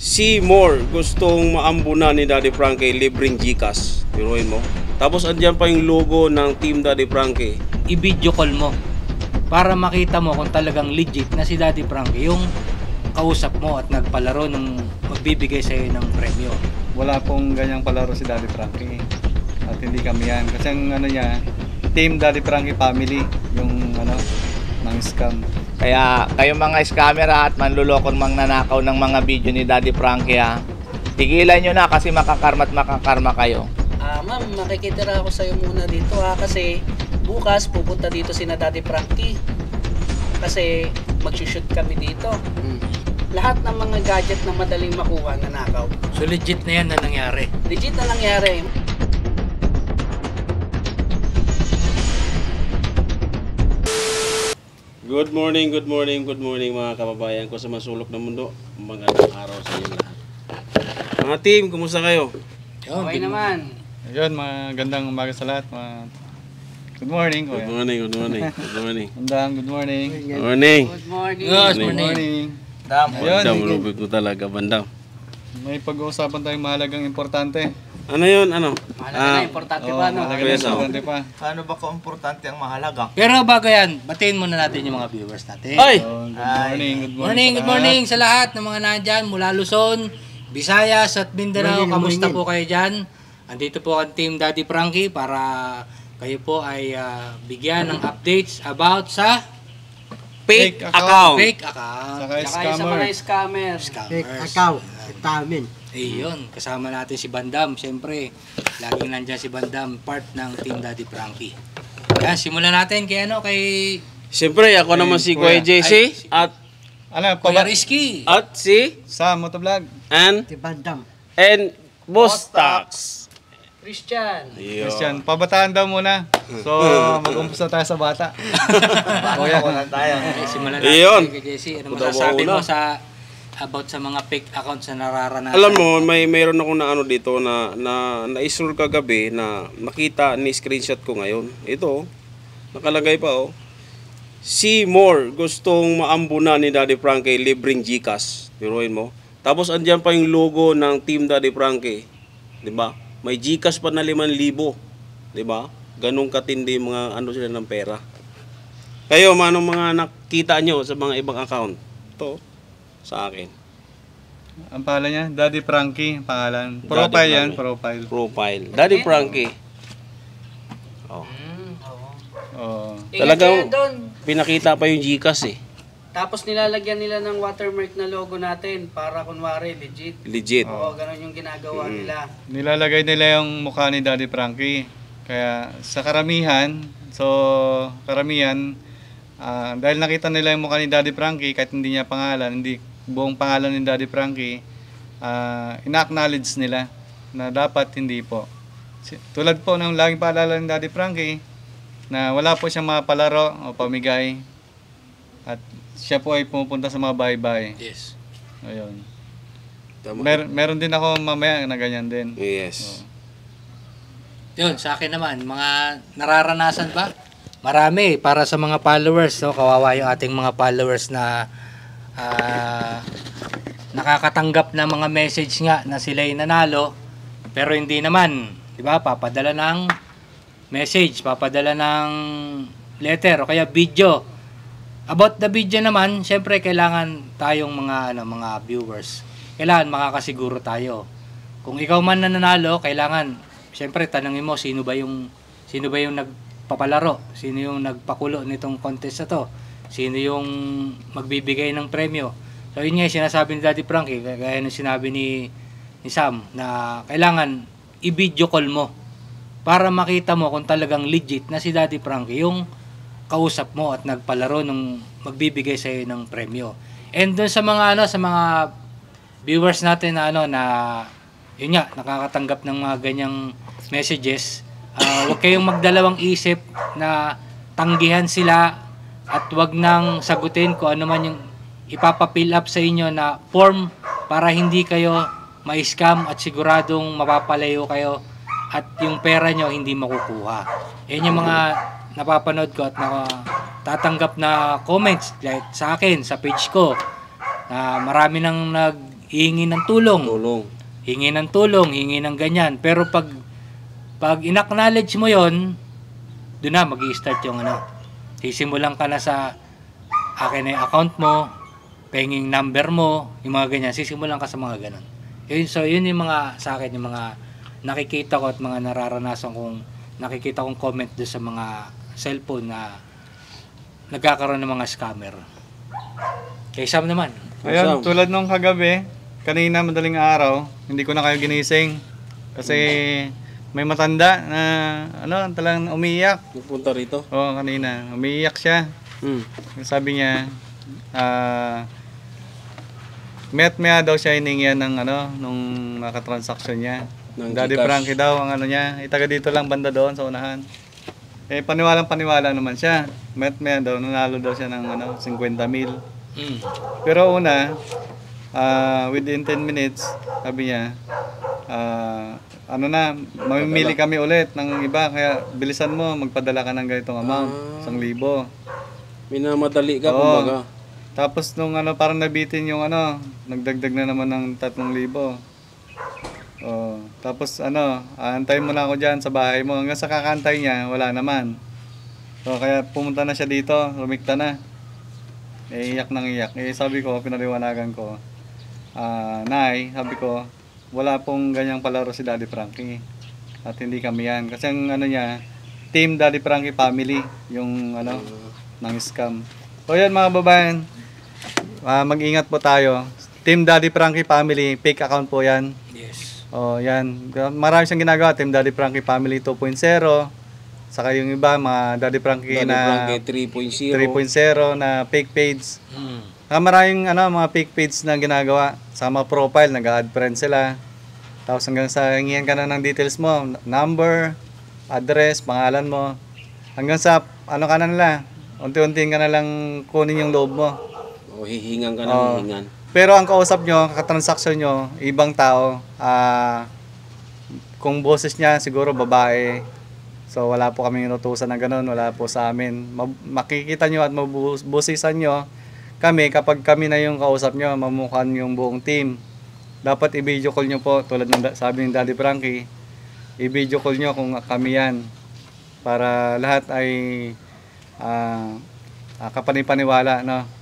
Seymour gustong maambunan ni Daddy Frankie libreng Gcash. Piruin mo. Tapos andyan pa yung logo ng Team Daddy Frankie. I-video call mo para makita mo kung talagang legit na si Daddy Frankie yung kausap mo at nagpalaro nung magbibigay sa'yo ng premyo. Wala pong ganyang palaro si Daddy Frankie. At hindi kami yan. Kasi ang ano niya, Team Daddy Frankie Family, yung ano, ng scam. Kaya kayo mga scammer at manlulokong nanakaw ng mga video ni Daddy Frankie tigilan nyo na kasi makakarma at makakarma kayo. Ma'am, makikitira ako sa'yo muna dito kasi bukas pupunta dito si na Daddy Frankie. Kasi mag-shoot kami dito. Lahat ng mga gadget na madaling makuha nanakaw. So legit na yan na nangyari. Legit na nangyari. Good morning mga kababayan ko sa masulok ng mundo. Magandang araw sa inyo lahat. Mga team, kumusta kayo? Okay naman. Ayun, magandang umaga sa lahat. Good morning, kuya. Good morning. Andang, good morning. Good morning. Good morning. Good morning. Ayun, Bandam, lubig ko talaga, bandam. may pag-uusapan tayong mahalagang importante. Ano yun, ano? Mahalaga na, importante pa, no? Mahalaga Kuya na Sam. importante pa. Paano ba importante ang mahalaga? Pero bago yan, batiin muna natin yung mga viewers natin. Ay! So, good Good morning sa lahat ng mga nandyan mula Luzon, Visayas at Mindanao. Kamusta po kayo dyan? Andito po ang Team Daddy Frankie para kayo po ay bigyan ng updates about sa Fake Fake account. fake account. Saka Saka yung sa scammer. mga scammer. Scammers. account, itamin. Ayun, kasama natin si Bandam. Siyempre, laging nandyan si Bandam, part ng Team Daddy Frankie. Kaya simulan natin kay Siyempre, ako naman si Kuya JC at Ano, Kuya Rizky. si Sa Motovlog. and Tibandam. Boss Tax. Christian. Christian, pabataan daw muna. So, mag-umpisa tayo sa bata. Kuya, tayo. Okay, simulan Ayun. natin kay Jesse. Ano Kuda masasabi mauna. mo sa about sa mga fake accounts na nararanasan? Alam mo, mayroon ako na ano dito na na-isur kagabi na makita ni screenshot ko ngayon. Ito, nakalagay pa oh. Seymour gustong maambunan ni Daddy Frankie libreng Gcash. Piruin mo. Tapos andyan pa yung logo ng Team Daddy Frankie. 'Di ba? May Gcash pa na 5,000. 'Di ba? Ganong katindi mga ano sila ng pera. Kayo, manong mga nakita nyo sa mga ibang account? Ito, sa akin. ang pangalan niya, Daddy Frankie, pangalan. Daddy Profile yan, Frankie. profile. Profile. Daddy Frankie. Oh. Oh. Talagang- Ingat kayo doon. Pinakita pa yung Gcash eh. Tapos nilalagyan nila ng watermark na logo natin para kunwari legit. Legit. Oo, ganun yung ginagawa nila. Nilalagay nila yung mukha ni Daddy Frankie. Kaya sa karamihan, dahil nakita nila yung mukha ni Daddy Frankie, kahit hindi niya pangalan, hindi buong pangalan ni Daddy Frankie, ina-acknowledge nila na dapat hindi po. Tulad po ng laging paalala ni Daddy Frankie, na wala po siyang mga palaro o pamigay. At siya po ay pumupunta sa mga bahay-bahay. Yes. Ayun. Tama. Meron din ako mamaya na ganyan din. Yes. Yun, sa akin naman, mga nararanasan ba? Marami, para sa mga followers. So, kawawa yung ating mga followers na nakakatanggap ng mga message nga na sila'y nanalo. Pero hindi naman. Diba? Papadala ng message, papadala ng letter o kaya video. About the video naman, syempre kailangan tayong mga viewers. Kailangan makakasiguro tayo. Kung ikaw man nananalo, kailangan syempre tanungin mo sino ba yung nagpapalaro, sino yung nagpakulo nitong contest na to, sino yung magbibigay ng premyo. So yun nga yung sinasabi ni Daddy Frankie, kaya nung sinabi ni Sam na kailangan i-video call mo para makita mo kung talagang legit na si Daddy Frankie yung kausap mo at nagpalaro nung magbibigay sa iyo ng premyo. And doon sa mga viewers natin na yun nga, nakakatanggap ng mga ganyang messages, huwag kayong magdalawang isip na tanggihan sila at huwag nang sagutin kung ano man yung ipapapill up sa inyo na form para hindi kayo ma-scam at siguradong mapapalayo kayo at yung pera nyo hindi makukuha. Yan yung mga napapanood ko at tatanggap na comments like sa akin, sa page ko, na marami nang hihingi ng tulong. Tulong. Hingi ng tulong, hingi ng ganyan. Pero pag in-acknowledge mo yon, doon na mag-i-start yung ano. Sisimulan ka na sa akin na yung account mo, penging number mo, yung mga ganyan. Sisimulan ka sa mga ganun. So yun yung mga sa akin, yung mga nakikita ko at mga nararanasan kong nakikita kong comment doon sa mga cellphone na nagkakaroon ng mga scammer. Kay Sam naman. Ayun, tulad nung kagabi, kanina madaling araw, hindi ko na kayo ginising. Kasi may matanda na talagang umiiyak. Pupunta rito. Oo, kanina. Umiiyak siya. Sabi niya, met daw siya hiningian ng nung nakatransaksyon niya. Ng Daddy Gcash. Frankie daw ang niya. Itaga dito lang banda doon sa unahan. Paniwalang-paniwala naman siya. Met daw, nanalo daw siya ng 50,000. Pero una, within 10 minutes, sabi niya, mamimili kami ulit ng iba, kaya bilisan mo, magpadala ka ng ganitong amount, 1,000. Minamadali ka, Oo. kumbaga. Tapos nung parang nabitin yung nagdagdag na naman ng 3,000. Oh, tapos aantayin mo na ako diyan sa bahay mo. Hanggang sa kakantay niya, wala naman. So kaya pumunta na siya dito, rumikta na. Iyak nang iyak. Sabi ko, pinaliwanagan ko, Nay, sabi ko, wala pong ganyang palaro si Daddy Frankie. At hindi kami yan. Kasi ang niya, Team Daddy Frankie Family, yung ng scam. So yan mga babayan, mag-ingat po tayo. Team Daddy Frankie Family, fake account po yan. Yes. Oh, yan. Marami siyang ginagawa. Team Daddy Frankie Family 2.0. Saka yung iba, mga Daddy Frankie na Daddy Frankie 3.0. 3.0 na fake page. Saka maraming mga fake page na ginagawa. Sa mga profile, nag-add friends sila. Tapos hanggang sa hingihan ka na ng details mo, number, address, pangalan mo. Hanggang sa ka na nila, unti-unti ka na lang kunin yung loob mo. O hihingan ka Oo. ng hihingan. Pero ang kausap nyo, kakatransaksyon nyo, ibang tao. Kung boses niya, siguro babae. So wala po kaming inutusan na ganun, wala po sa amin. Makikita nyo at mabusisan nyo kami kapag kami na yung kausap nyo, mamukhan yung buong team. Dapat i-video call nyo po, tulad ng sabi ni Daddy Frankie, i-video call nyo kung kami yan. Para lahat ay kapanipaniwala, no?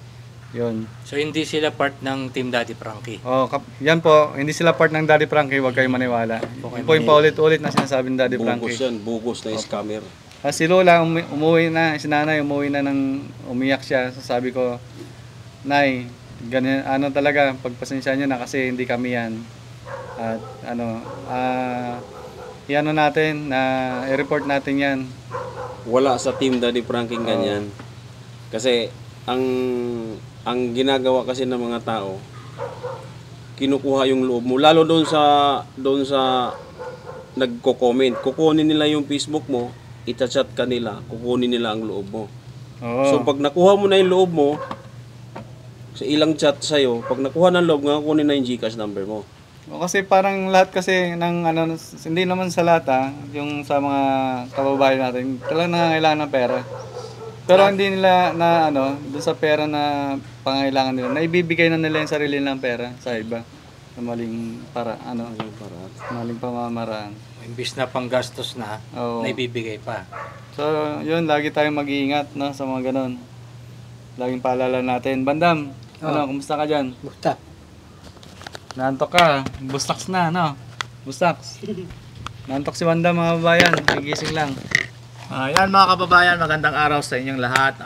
Yun. So hindi sila part ng Team Daddy Frankie. Oh, yan po, hindi sila part ng Daddy Frankie, huwag kayo maniwala. Yun po yung paulit-ulit na sinasabi ng Daddy Bugos Frankie. yan, bugos na scammer. Si Lola, umuwi na, si Nanay umuwi na umiyak siya. So sabi ko, Nay, ganyan, talaga, pagpasensya nyo na kasi hindi kami yan. At natin, i-report natin yan. Wala sa Team Daddy Frankie ganyan. Kasi ang ginagawa kasi ng mga tao, kinukuha yung loob mo, lalo doon sa nagko-comment. Kukunin nila yung Facebook mo, i-chat ka nila, kukunin nila ang loob mo. Oo. So pag nakuha mo na yung loob mo sa ilang chat sa'yo, pag nakuha ng loob, kukunin na yung GCash number mo. Kasi parang lahat kasi ng hindi naman sa lahat yung sa mga kababayan natin, talagang nangangailangan ng pera. Pero hindi nila doon sa pera na pangangailangan nila, naibibigay na nila yung sarili nilang pera sa iba. Sa maling maling pamamaraan. Imbis na panggastos na, Oo. naibibigay pa. So, yun, lagi tayong mag-iingat, sa mga ganon. Laging paalala natin. Bandam, kumusta ka dyan? Basta. Naantok ka, bustaks na, Bustaks. Naantok si Bandam, mga babayan, gigising lang. Yan mga kababayan, magandang araw sa inyong lahat.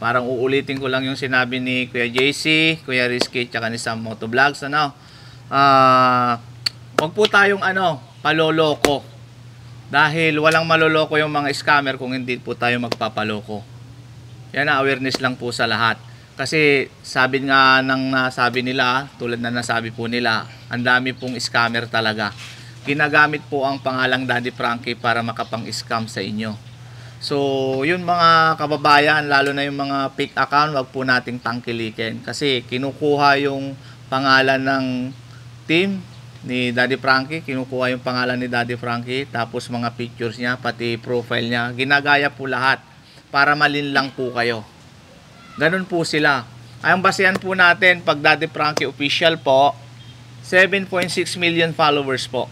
Parang uulitin ko lang yung sinabi ni Kuya JC, Kuya Rizky, tsaka ni Sam Motovlogs. Huwag po tayong paloloko. Dahil walang maloloko yung mga scammer kung hindi po tayo magpapaloko. Yan na, awareness lang po sa lahat. Kasi sabi nga nasabi nila, tulad na nasabi po nila, ang dami pong scammer talaga. Ginagamit po ang pangalang Daddy Frankie para makapang-scam sa inyo. So, yun mga kababayan, lalo na yung mga fake account, wag po nating tangkilikin. Kasi kinukuha yung pangalan ng team ni Daddy Frankie, kinukuha yung pangalan ni Daddy Frankie, tapos mga pictures niya, pati profile niya, ginagaya po lahat para malinlang po kayo. Ganun po sila. Ang basehan po natin, pag Daddy Frankie official po, 7.6 million followers po.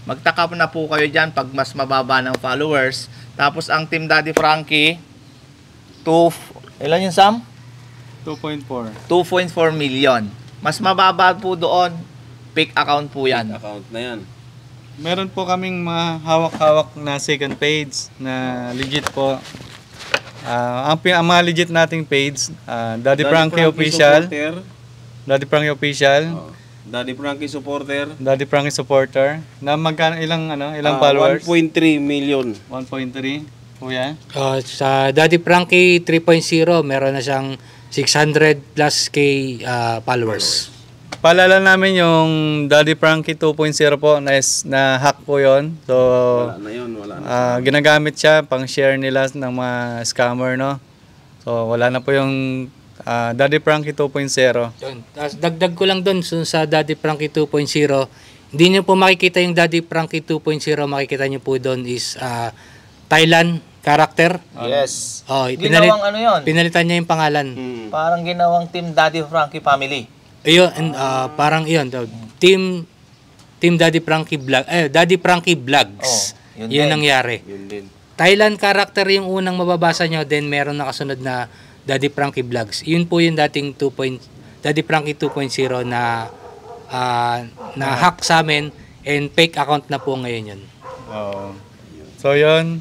Magtaka na po kayo dyan pag mas mababa ng followers. Tapos ang Team Daddy Frankie, ilan yun, Sam? 2.4. 2.4 million. Mas mababa po doon, fake account po yan. Account na yan. Meron po kaming mga hawak-hawak na second page na legit po. Ang mga legit nating page, Daddy Frankie Official, Supporter. Daddy Frankie Official, Daddy Frankie Supporter. Daddy Frankie Supporter, na magkano ilang followers? 1.3 million. 1.3. Kuya. Sa Daddy Frankie 3.0, meron na siyang 600 plus K followers. Paalala namin yung Daddy Frankie 2.0 po na hack po yon. So Wala na yun, wala na. ginagamit siya pang share nila ng mga scammer, no? So wala na po yung Daddy Frankie 2.0. Yun. Tapos dagdag ko lang doon sa Daddy Frankie 2.0. Hindi niyo po makikita yung Daddy Frankie 2.0, makikita niyo po doon is Thailand character. Yes. Oh, Ginawang ano yun? Pinalitan niya yung pangalan. Parang ginawang Team Daddy Frankie Family. Ayun, parang iyon, Team Daddy Frankie Vlog, Daddy Frankie Vlogs. Oh, yun nangyari. Yun din. Thailand character yung unang mababasa nyo, then meron nakasunod na Daddy Frankie Vlogs. Yun po yung dating Daddy Frankie 2.0 na hack sa amin, and fake account na po ngayon yun. So yun,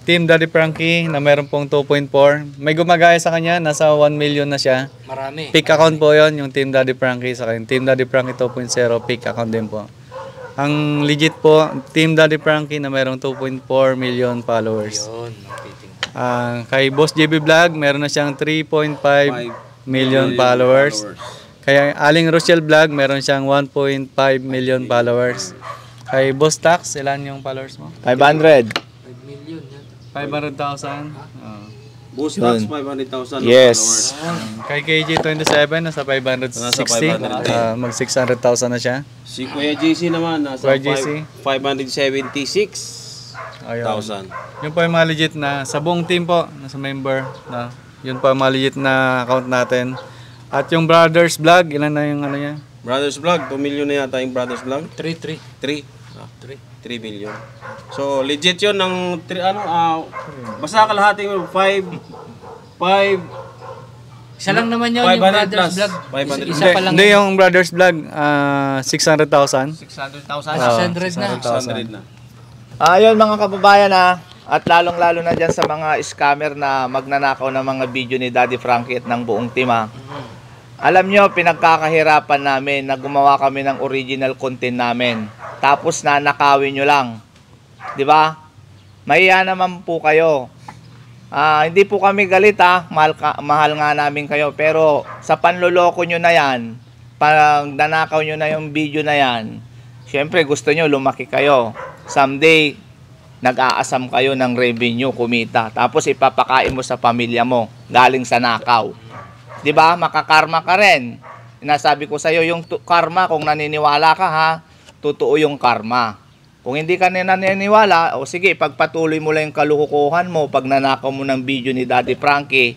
Team Daddy Frankie na meron pong 2.4. May gumagaya sa kanya, nasa 1 million na siya. Marami. Fake account po yun, yung Team Daddy Frankie sa kanya. Team Daddy Frankie 2.0, fake account din po. Ang legit po, Team Daddy Frankie na merong 2.4 million followers. Yun. Kay Boss JB Vlog, meron na siyang 3.5 million followers. Kay Aling Rochelle Vlog, meron siyang 1.5 million followers. Kay Boss Tax, ilan yung followers mo? 500. 500,000. Boost Tax, 500,000 Yes. followers. Kay KG27, nasa 560. Nasa 500. Mag 600,000 na siya. Si Kuya JC naman, nasa Kuya JC. 576,000. Ayun. Yun po yung mga legit na, sa buong team po, nasa member. Na, yun po yung mga legit na account natin. At yung Brothers Vlog, ilan na yung ano niya? Brothers Vlog, 2 million na yata yung Brothers Vlog. 3. 3 million. So legit 'yon ng basta kalahati yung 5 Isa lang naman yun, 500 yung Brothers plus. Vlog. 500. Isa pa lang. Hindi, yung Brothers Vlog, 600,000. 600,000. 600 600 na. na. Ayun mga kababayan at lalong-lalo na dyan sa mga scammer na magnanakaw ng mga video ni Daddy Frankie at ng buong team Alam nyo, pinagkakahirapan namin na gumawa kami ng original content namin. Tapos nanakawin nyo lang. Di ba? Mahiya naman po kayo. Hindi po kami galit mahal nga namin kayo. Pero sa panloloko nyo na yan, pag nanakaw nyo na yung video na yan, syempre gusto nyo lumaki kayo. Someday, nag-aasam kayo ng revenue, kumita. Tapos ipapakain mo sa pamilya mo, galing sa nakaw. 'Di ba? Makakarma ka rin. Sinasabi ko sa iyo yung karma, kung naniniwala ka totoo yung karma. Kung hindi ka naniniwala, o sige, pagpatuloy mo lang yung kalukukuhan mo pag nanakaw mo ng video ni Daddy Frankie.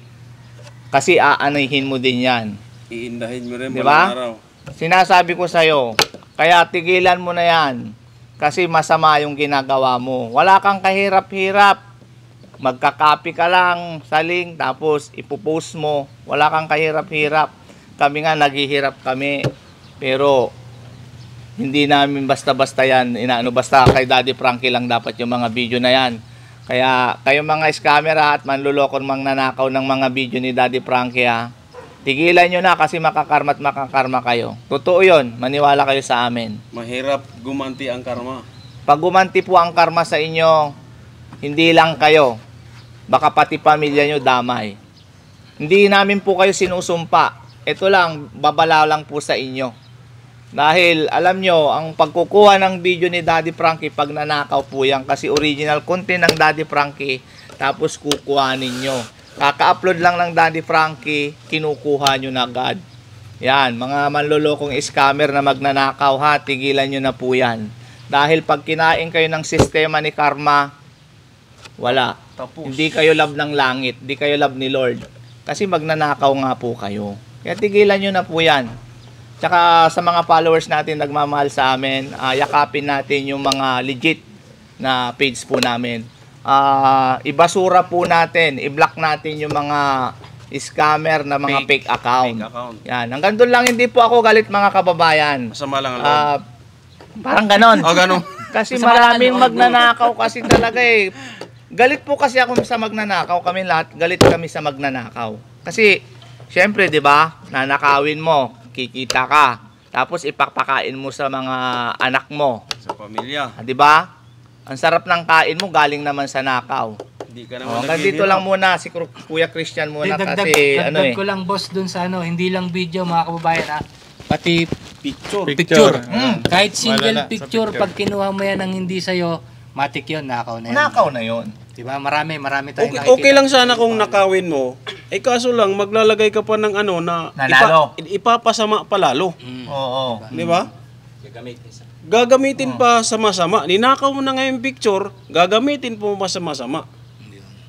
Kasi aanahin mo din 'yan. Iindahin mo rin 'Di ba? araw. Sinasabi ko sa iyo, kaya tigilan mo na 'yan. Kasi masama yung ginagawa mo. Wala kang kahirap-hirap. Magka-copy ka lang sa link tapos ipopost mo. Wala kang kahirap-hirap. Kami nga naghihirap kami. Pero hindi namin basta-basta yan. Basta kay Daddy Frankie lang dapat yung mga video na yan. Kaya kayo mga scammer at manluloko mang nanakaw ng mga video ni Daddy Frankie tigilan nyo na kasi makakarma at makakarma kayo. Totoo yun. Maniwala kayo sa amin. Mahirap gumanti ang karma. Pag gumanti po ang karma sa inyo, hindi lang kayo. Baka pati pamilya nyo damay. Hindi namin po kayo sinusumpa. Ito lang, babala lang po sa inyo. Dahil alam nyo, ang pagkukuha ng video ni Daddy Frankie, pag nanakaw po yan, kasi original content ng Daddy Frankie, tapos kukuha ninyo. Kaka-upload lang ng Daddy Frankie, kinukuha nyo na agad. Yan, mga manlolokong scammer na magnanakaw tigilan nyo na po yan. Dahil pag kinain kayo ng sistema ni karma, wala. Tapos. Hindi kayo love ng langit, hindi kayo love ni Lord. Kasi magnanakaw nga po kayo. Kaya tigilan nyo na po yan. Tsaka sa mga followers natin nagmamahal sa amin, yakapin natin yung mga legit na page po namin. Ibasura po natin, i-block natin yung mga scammer na mga fake account. Fake account. Yan, hanggang doon lang, hindi po ako galit mga kababayan. Masama lang ang loob. Parang ganon. Ganon. Kasi Masama maraming lang ang loob. magnanakaw kasi talaga eh. Galit po kasi ako sa magnanakaw, kami lahat, galit kami sa magnanakaw. Kasi, syempre, di ba, nanakawin mo, kikita ka, tapos ipapakain mo sa mga anak mo. Sa pamilya. Di ba? Ang sarap ng kain mo, galing naman sa nakaw. Hindi ka Oh, naman hanggang dito lang muna, si Kuya Christian muna Dagdag kasi ano eh. ko lang boss dun sa hindi lang video mga kababayan ha. Pati Picture. picture. Malala Kahit single sa picture, pag kinuha mo yan ng hindi sa'yo, matik yun, nakaw na yan. Nakaw na yon. Diba? Marami tayong Okay lang sana kung nakawin mo. Kaso lang, maglalagay ka pa ng na Nanalo. ipapasama palalo. Oo. Di ba? Gagamitin pa sa masama. Ninakaw mo na ngayon picture, gagamitin po pa sa masama.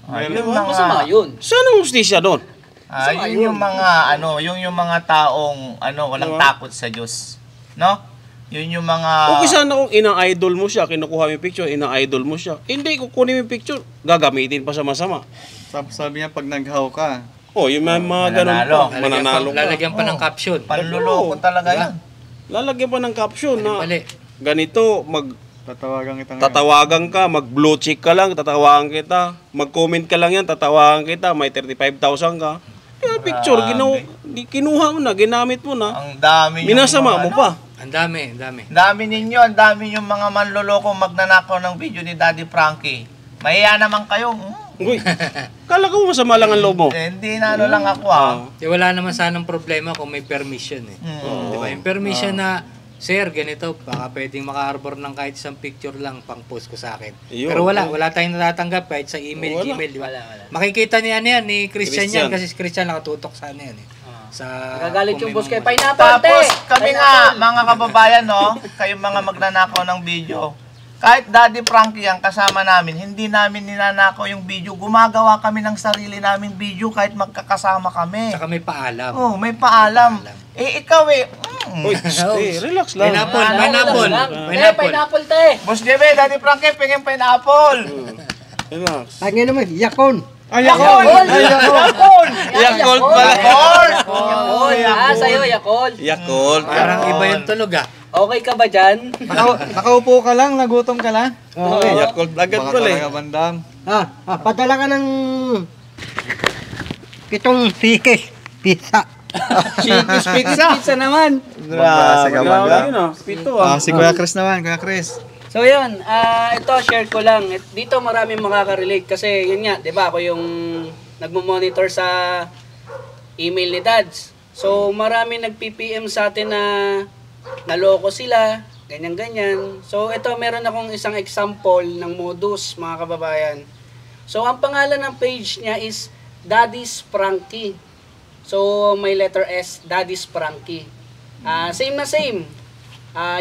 Ayun Masama yun. Saan ang hustisya doon? yun yung mga yung mga taong walang takot sa Diyos. No? Yun yung mga Okay sana kung ina-idol mo siya, kinukuha mo yung picture, ina-idol mo siya. Hindi, kukunin mo yung picture, gagamitin pa sa masama. Sabi niya pag naghaw ka, Yung mga ganun Mananalo. pa. Mananalo ka. Lalagyan pa ng caption. panluloko talaga yan. Lalagyan pa ng caption na Mali. ganito, tatawagan kita ngayon. tatawagan ka, mag-blue check ka lang, tatawagan kita. Mag-comment ka lang yan, tatawagan kita, may 35,000 ka. Yung picture, kinuha mo na, ginamit mo na. Ang dami Minasama mo pa. Ang dami. Ang dami ninyo, ang dami yung mga manloloko magnanakaw ng video ni Daddy Frankie. Mahiya naman kayo. Uy, kala ko masama lang ang loob mo. Hindi na lang ako Wala naman sanang problema kung may permission eh. Diba? Yung permission na, sir, ganito, baka pwedeng maka-arbor ng kahit isang picture lang pang post ko sa akin. Ayun. Pero wala tayong natatanggap kahit sa email, Wala. Gmail, di ba? Makikita niya yan, ni Christian yan, Christian. kasi si Christian nakatutok sa yan eh. Sa Nagagalit yung kung may boss kay mga- Pineapple, te! Tapos kami nga, mga kababayan, kayong mga magnanakaw ng video, kahit Daddy Frankie ang kasama namin, hindi namin ninanakaw yung video. Gumagawa kami ng sarili naming video kahit magkakasama kami. Saka may paalam. Oh, may paalam. Ikaw Uy, relax lang. Pineapple. Pineapple, te! Boss JB, Daddy Frankie, pingin pineapple. Relax. Ay, naman, yakon. Yakol! Yakol! Yakult pala. Yakult! Sa'yo, Yakult. Yakult. Parang iba yung tunog Okay ka ba dyan? Nakaupo ka lang, nagutom ka lang. Yakult agad Baka pala talaga bandam. Padala ka ng 7 pikes pizza. Cheapest pizza. Pizza naman. Grabe ka bandam. Yun Pito Si Kuya Chris naman, Kuya Chris. So yun, ito share ko lang. Dito maraming makaka-relate kasi yun nga, 'di ba? Ako yung nagmo-monitor sa email ni Dads. So marami nag-PPM sa atin na naloko sila, ganyan-ganyan. So ito meron akong isang example ng modus, mga kababayan. So ang pangalan ng page niya is Daddy's Frankie. So may letter S, Daddy's Frankie. Same na same.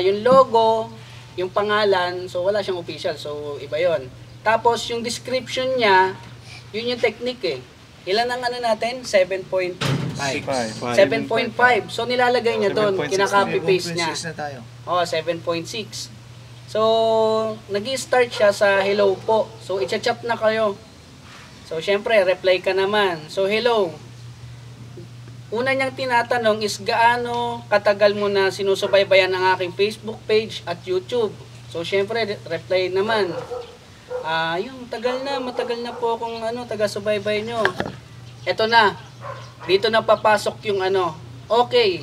Yung logo, yung pangalan, so wala siyang official, so iba yon. Tapos yung description niya, yun yung technique eh. Ilan ang natin? 7.5. 7.5. So nilalagay niya doon, kinaka-copy paste niya. Na tayo. 7.6. So nag-start siya sa hello po. So i-chat na kayo. So syempre reply ka naman. So hello. Una niyang tinatanong is gaano katagal mo na sinusubaybayan ang aking Facebook page at YouTube. So syempre reply naman. Yung matagal na po akong taga-subaybay nyo. Eto na. Dito na papasok yung okay.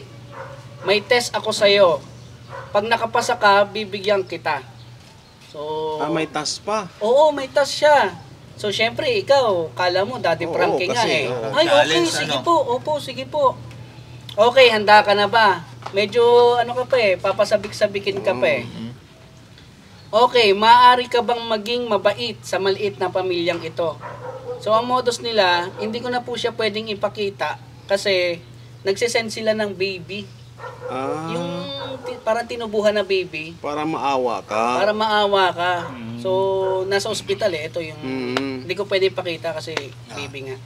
May test ako sa'yo. Pag nakapasa ka, bibigyan kita. So may task pa. Oo, may task siya. So, syempre, ikaw, kala mo, Daddy Frankie nga kasi, eh. oo. Ay, okay, Challenge, sige po. Opo, sige po. Okay, handa ka na ba? Medyo, ka pa eh, papasabik-sabikin ka pa eh. Okay, maaari ka bang maging mabait sa maliit na pamilyang ito? So, ang modus nila, hindi ko na po siya pwedeng ipakita kasi nagsisend sila ng baby. Yung parang tinubuhan na baby. Para maawa ka. Para maawa ka. So, nasa ospital eh. Ito yung... Hindi ko pwede ipakita kasi baby nga.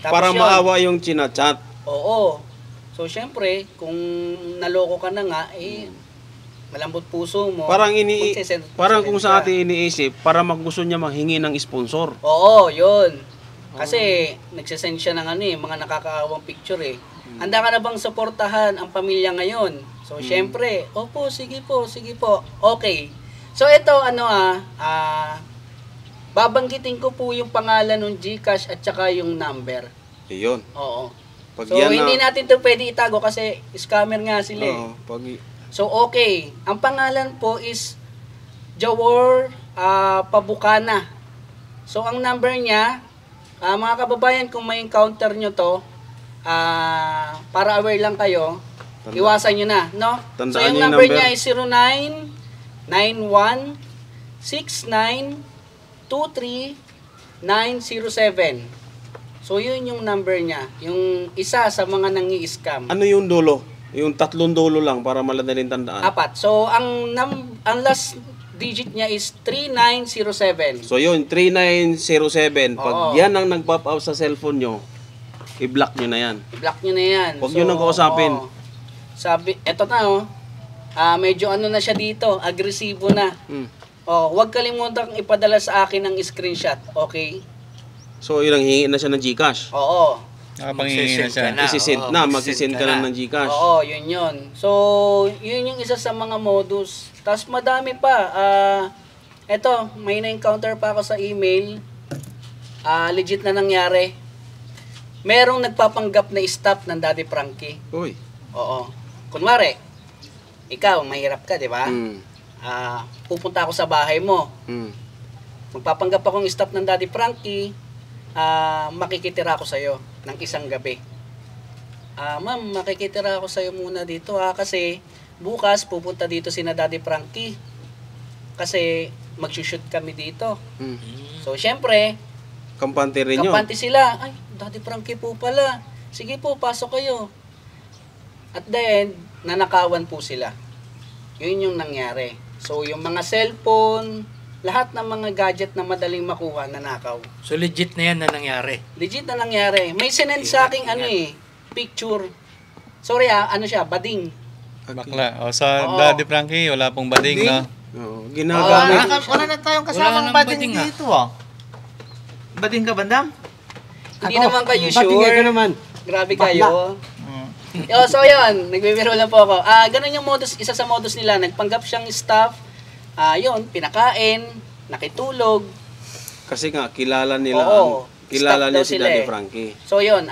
Tapos Para yun, maawa yung chinachat. Oo. So, syempre, kung naloko ka na nga, malambot puso mo. Parang magsisend- parang kung sa ka. atin iniisip, para gusto niya manghingi ng sponsor. Oo, yun. Kasi, nagsisend siya ng mga nakakaawang picture eh. Handa ka na bang suportahan ang pamilya ngayon? So, syempre, opo, sige po. Okay. So, ito, babanggitin ko po yung pangalan ng GCash at saka yung number. Iyon. Oo. Pag So, yan hindi natin to pwede itago kasi scammer nga sila eh. Oo, So, okay. Ang pangalan po is Jawor Pabukana. So, ang number niya, mga kababayan, kung may encounter nyo to, para aware lang kayo, iwasan nyo na, no? Tandaan So, yung nyo yung number number. niya is 0991-69-23907. So, yun yung number niya. Yung isa sa mga nangi-scam. Ano yung dulo? Yung 3 dulo lang para maladaling tandaan. 4. So, ang last digit niya is 3907. So yun, 3907. Pag Oo. yan ang nag-pop up sa cellphone nyo, i-block nyo na yan. I-block nyo na yan. Huwag nyo nang kausapin. oo. Sabi, eto na medyo na siya dito, agresibo na. Huwag kalimutang ipadala sa akin ng screenshot, okay? So yun ang hingi na siya ng GCash. Oo. Nakapanghingi na siya. Isisend na, magsisend ka na ng GCash. Oo, yun. So, yun yung isa sa mga modus. Tapos madami pa. Eto, may na-encounter pa ako sa email. Legit na nangyari. Merong nagpapanggap na staff ng Daddy Frankie. Uy. Oo. Kunwari, ikaw, mahirap ka, di ba? Mm. Pupunta ako sa bahay mo. Mm. Magpapanggap akong staff ng Daddy Frankie. Makikitira ako sa'yo ng isang gabi. Ma'am, makikitira ako sa'yo muna dito kasi bukas pupunta dito sina Daddy Frankie. Kasi magsushoot kami dito. Mm. So, syempre, Kampante rin yun. kampante sila. Ay, Daddy Frankie po pala. Sige po, pasok kayo. At then, nanakawan po sila. Yun yung nangyari. So, yung mga cellphone, lahat ng mga gadget na madaling makuha, nanakaw. So legit na yan na nangyari. Legit na nangyari. May sinend sa aking picture. Sorry siya, bading. Bakla. O sa Oo. Daddy Frankie, wala pong bading, no? Oo, ginagamit. Wala na tayong Wala kasamang nang bading bading, dito Bading ka, Bandam? Hindi naman kayo ba't hindi ka sure. naman? Grabe Bakla. kayo. So yun, nagbibiro lang po ako. Ganun yung modus, isa sa modus nila. Nagpanggap siyang staff. Yun, pinakain, nakitulog. Kasi nga, kilala nila Oo, kilala stop niya daw si sila Daddy eh. Frankie. So yun,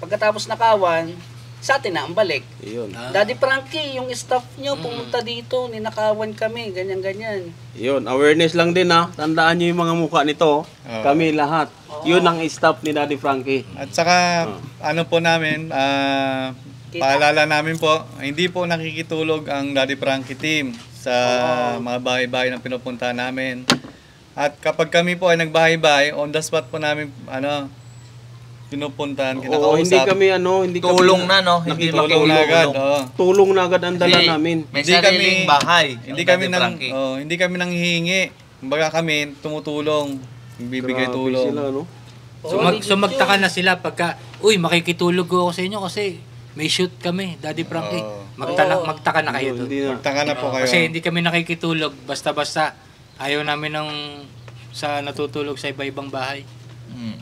pagkatapos nakawan, sa atin na ang balik. Iyon. Daddy Frankie, yung staff nyo, pumunta dito, ninakawan kami, ganyan-ganyan. Yun, awareness lang din Tandaan nyo yung mga mukha nito. Oo. Kami lahat. Yun ang staff ni Daddy Frankie. At saka, ano po namin, paalala namin po, hindi po nakikitulog ang Daddy Frankie team sa mga bahay-bahay na pinupunta namin. At kapag kami po ay nagbahay-bahay, on the spot po namin, pinupuntahan, Oo, kinakausap. hindi kami hindi Tulong kami, na, no? Hindi Tulong na agad, oo. Tulong na agad ang dala Hindi. namin. May Hindi sariling bahay. Hindi ang kami Daddy nang Frankie. hindi kami nanghihingi. Kumbaga kami tumutulong, bibigay Grabe tulong. sila, no? So magtaka na sila pagka, uy, makikitulog ako sa inyo kasi may shoot kami, Daddy Frankie. Oo. Magtaka na kayo doon. Hindi na. Magtaka na po kayo. Kasi hindi kami nakikitulog basta-basta. Ayaw namin sa natutulog sa iba-ibang bahay.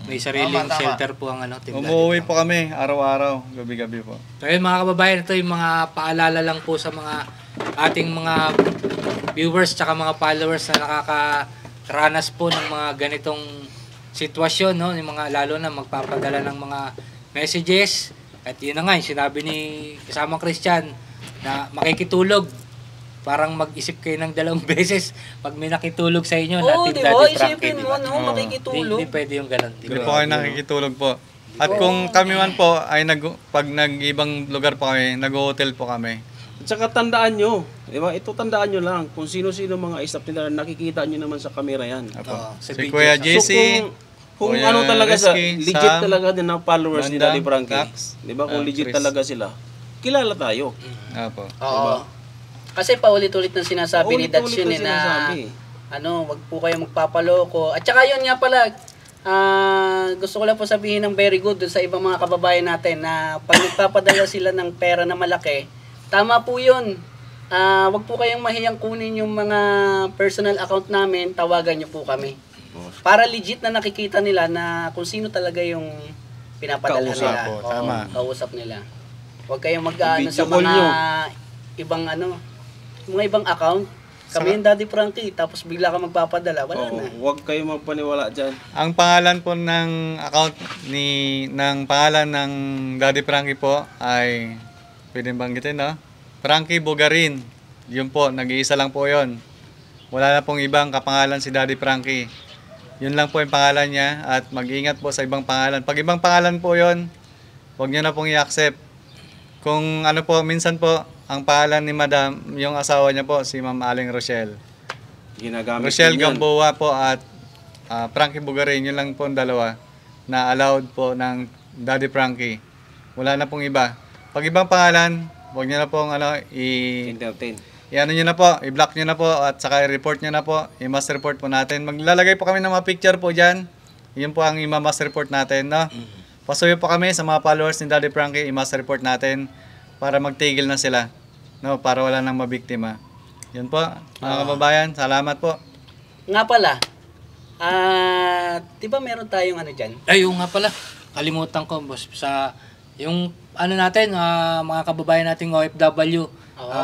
May sariling Tama. shelter po ang Team Daddy Umuwi Frankie. po kami araw-araw, gabi-gabi po. So yun mga kababayan, ito yung mga paalala lang po sa mga ating mga viewers tsaka mga followers na nakakaranas po ng mga ganitong sitwasyon, no? Yung mga lalo na magpapadala ng mga messages. At yun na nga, yung sinabi ni kasamang Christian na makikitulog. Parang mag-isip kayo ng 2 beses pag may nakitulog sa inyo na Oo, Team di ba? Daddy Frankie, Isipin di mo, ba? no? Oo. Makikitulog. Hindi pwede yung ganun. di Hindi ba? po kayo nakikitulog po. At kung kami man po ay pag nag-ibang lugar po kami, nag-hotel po kami. At saka tandaan nyo, di ba? Ito tandaan nyo lang kung sino-sino mga staff nila, nakikita nyo naman sa camera yan. Apo. Oo, sa Si video. Kuya So, JC, Kung Kuya talaga Rizky, legit Sam, talaga din ang followers ni Bandam, Daddy Frankie. Dax, Di ba? Kung legit Chris. talaga sila, kilala tayo. Apo. Oo. Kasi paulit-ulit na sinasabi ni Dax Ulit-ulit yun na sinasabi. wag po kayo magpapaloko. At saka yun nga pala, gusto ko lang po sabihin ng very good dun sa ibang mga kababayan natin na pag nagpapadala sila ng pera na malaki, tama po yun. Wag po kayong mahiyang kunin yung mga personal account namin, tawagan nyo po kami. Para legit na nakikita nila na kung sino talaga yung pinapadala Kausap nila. po, Oo, tama. kausap nila. Huwag kayong mag-ano sa Video call mga nyo. ibang mga ibang account. Kami yung Daddy Frankie, tapos bigla ka magpapadala, wala Oo, na. huwag kayo magpaniwala dyan. Ang pangalan po ng account ng pangalan ng Daddy Frankie po ay pwedeng banggitin, no? Frankie Bugarin. Yun po, nag-iisa lang po 'yon. Wala na pong ibang kapangalan si Daddy Frankie. Yun lang po yung pangalan niya at mag-ingat po sa ibang pangalan. Pag ibang pangalan po 'yon, huwag niyo na pong i-accept. Kung ano po, minsan po ang pangalan ni Madam, yung asawa niya po si Ma'am Aling Rochelle. Ginagamit Rochelle din yan. Gamboa po at Frankie Bugarin, yun lang po ang dalawa na allowed po ng Daddy Frankie. Wala na pong iba. Pag ibang pangalan, huwag niyo na pong Entertain. i-ano niyo na po, i-block niyo na po at saka i-report niyo na po. I-mass report po natin. Maglalagay po kami ng mga picture po diyan. Yun po ang i-mass report natin, no? Pasuyo po kami sa mga followers ni Daddy Frankie, i-mass report natin para magtigil na sila. No, para wala nang mabiktima. Yun po, mga kababayan, salamat po. Nga pala, di ba meron tayong ano dyan? Ay, yung nga pala. Kalimutan ko, boss. Sa yung ano natin, mga kababayan nating OFW,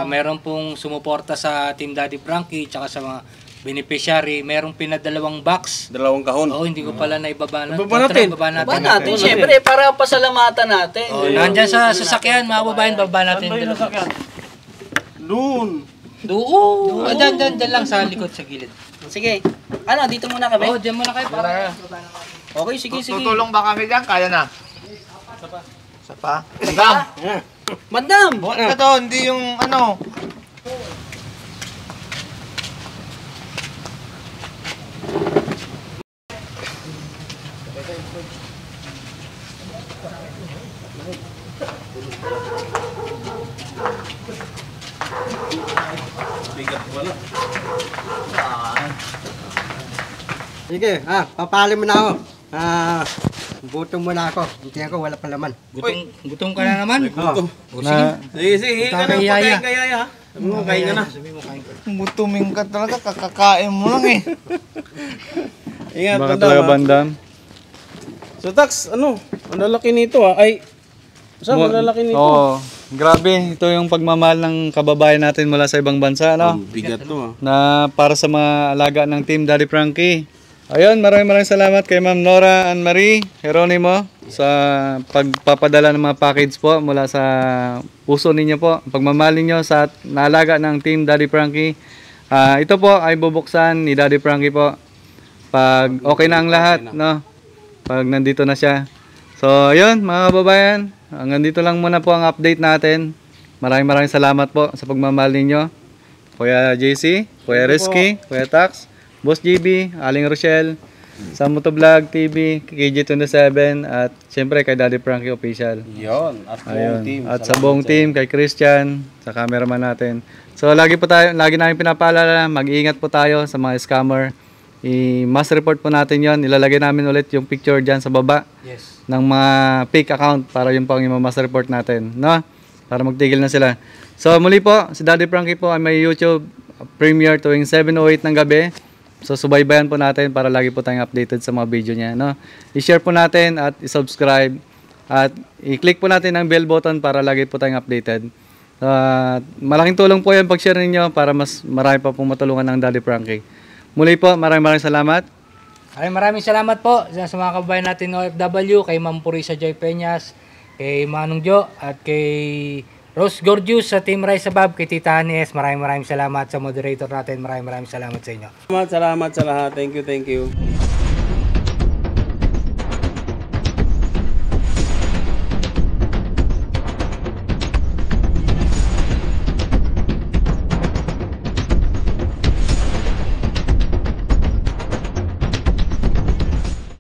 meron pong sumuporta sa Team Daddy Frankie, tsaka sa mga beneficiary, merong pinadalawang box. 2 kahon. Oo, hindi ko pala naibaba na. Ibaba natin. Ibaba Ba natin, syempre, para pasalamatan natin. Oh, nandyan sa sasakyan, mga kababayan, baba natin. Doon. Doon. Dyan lang sa likod, sa gilid. Sige, ano, dito muna kami? Oo, dyan muna kayo para. Okay, sige, sige. Tutulong ba kami dyan? Kaya na. Isa pa? Madam! Madam! Ito, hindi yung ano. Bigat wala. Sige, papali mo na ako. Gutom mo na ako. Hindi ako, wala pa laman. Gutom ka na naman. Gutom. Na, Sige, sige. Ka na. Patayin ka yaya. Kain ka na. Mutuming ka talaga, kakakain mo lang eh. Ingat, baka bandam, talaga ha? bandam. So, Tax, ano? Ang lalaki nito, ha? Ay, saan ang lalaki nito? Oo, grabe. Ito yung pagmamahal ng kababayan natin mula sa ibang bansa, no? Ang bigat to, ha? Na para sa mga alaga ng Team Daddy Frankie. Ayun, maraming salamat kay Ma'am Nora and Marie Geronimo sa pagpapadala ng mga package po mula sa puso ninyo po. Pagmamahal ninyo sa naalaga ng Team Daddy Frankie. Ito po ay bubuksan ni Daddy Frankie po pag okay na ang lahat, no? Pag nandito na siya. So, ayun mga kababayan, hanggang dito lang muna po ang update natin. Maraming salamat po sa pagmamahal ninyo. Kuya JC, Kuya Rizky, Kuya Tax, Boss GB, Aling Rochelle, sa Motovlog TV, KJ27, at syempre kay Daddy Frankie Official. Yun. At buong team. At sa buong team, kay Christian, sa cameraman natin. So lagi namin pinapaalala, mag-iingat po tayo sa mga scammer. I-mass report po natin yon. Ilalagay namin ulit yung picture dyan sa baba ng mga fake account para yun po ang i-mass report natin. No? Para magtigil na sila. So muli po, si Daddy Frankie po ay may YouTube premiere tuwing 7:08 ng gabi. So subaybayan po natin para lagi po tayong updated sa mga video niya. No? I-share po natin at i-subscribe. At i-click po natin ang bell button para lagi po tayong updated. Malaking tulong po yan pag-share ninyo para mas marami pa pong matulungan ng Daddy Frankie. Muli po, maraming salamat. Maraming salamat po sa mga kababayan natin OFW, kay Ma'am Purisa Joy Peñas, kay Manong Jo, at kay Rose Gorgeous sa Team Rise Above, kay Tita Anes. Maraming salamat sa moderator natin. Maraming salamat sa inyo. Salamat sa lahat. Thank you.